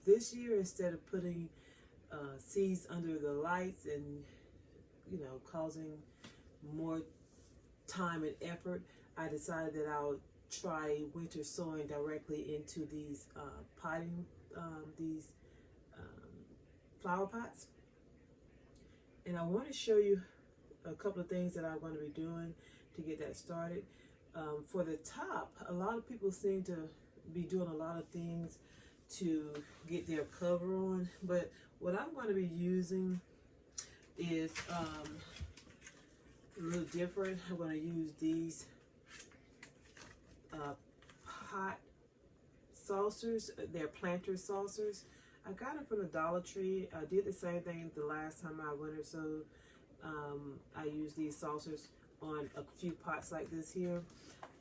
this year, instead of putting seeds under the lights and causing more time and effort, I decided that I'll try winter sowing directly into these flower pots. And I want to show you a couple of things that I'm going to be doing to get that started. For the top, a lot of people seem to be doing a lot of things to get their cover on, but what I'm going to be using is a little different. I'm going to use these pot saucers. They're planter saucers. I got them from the Dollar Tree. I did the same thing the last time I winter sowed. I used these saucers on a few pots like this here.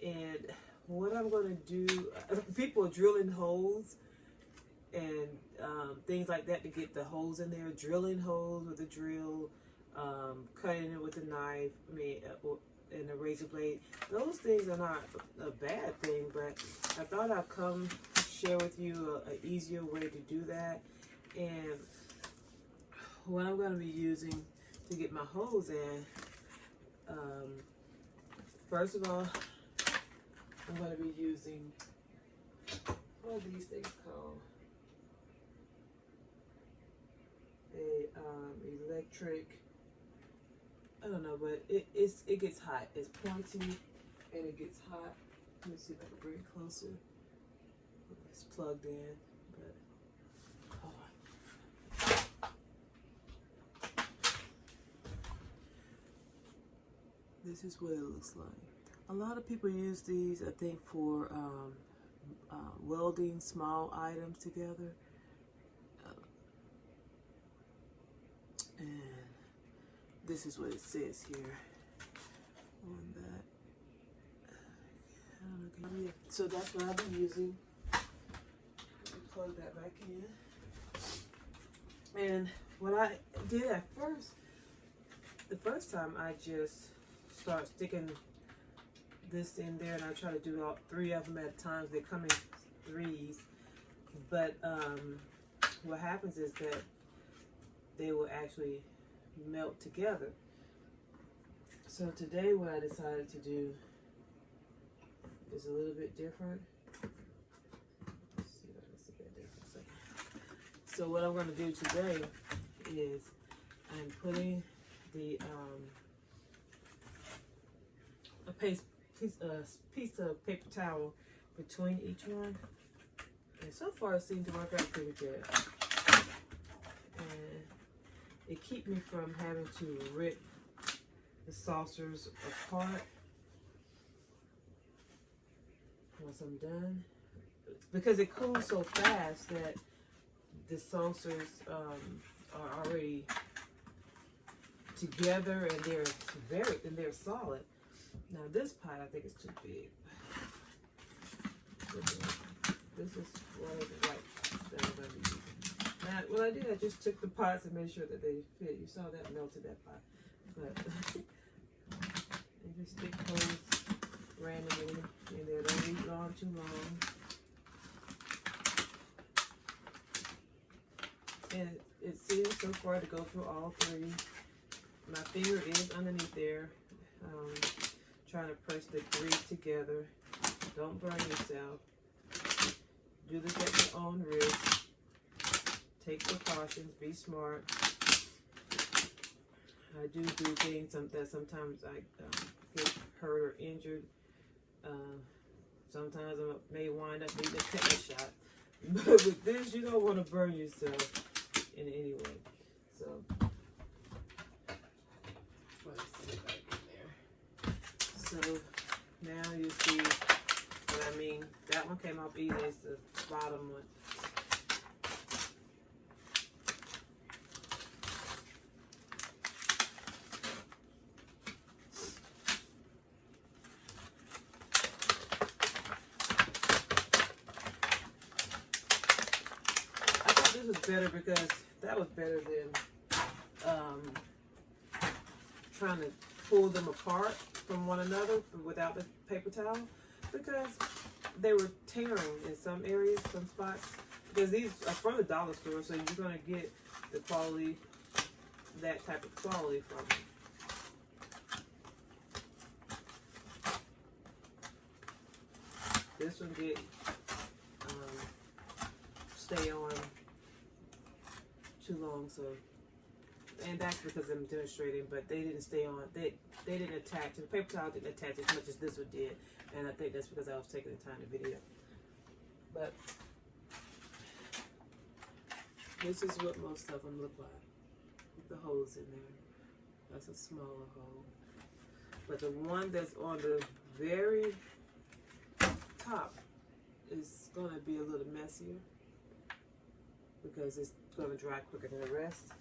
And what I'm going to do, people are drilling holes and things like that to get the holes in there, drilling holes with a drill, cutting it with a knife, and a razor blade. Those things are not a bad thing, but I thought I'd come share with you an easier way to do that. And what I'm going to be using to get my holes in, first of all, I'm going to be using, what are these things called? Electric, I don't know, but it gets hot. It's pointy and it gets hot. Let me see if I can bring it closer. It's plugged in, but this is what it looks like. A lot of people use these, I think, for welding small items together. And this is what it says here on that. I don't know, yeah. So that's what I've been using. Plug that back in. And what I did at first, the first time, I just start sticking this in there, and I try to do all three of them at a time. They come in threes, but what happens is that they will actually melt together. So today what I decided to do is a little bit different. Let's see if I can see that difference. So what I'm going to do today is I'm putting the piece of paper towel between each one, and so far it seems to work out pretty good. And it keeps me from having to rip the saucers apart once I'm done, because it cools so fast that the saucers are already together, and they're solid. Now this pot, I think, is too big. This is one of the white that I'm going to be using. Now, what I did, I just took the pots and made sure that they fit. You saw that melted that pot. But you just stick holes randomly in there. Don't leave it on too long. And it seems so far to go through all three. My finger is underneath there, trying to press the three together. Don't burn yourself. Do this at your own risk. Take precautions. Be smart. I do things that sometimes I get hurt or injured. Sometimes I may wind up needing a tetanus shot. But with this, you don't want to burn yourself in any way. So, let's see it back in there. So, now you see what I mean. That one came off easy. It's the bottom one. This was better because that was better than trying to pull them apart from one another without the paper towel, because they were tearing in some areas, some spots, because these are from the dollar store, so you're gonna get the quality, that type of quality from them. This one did stay on too long, so, and that's because I'm demonstrating, but they didn't stay on, they didn't attach, the paper towel didn't attach as much as this one did, and I think that's because I was taking the time to video. But this is what most of them look like, with the holes in there. That's a smaller hole. But the one that's on the very top is going to be a little messier because it's going to dry quicker than the rest.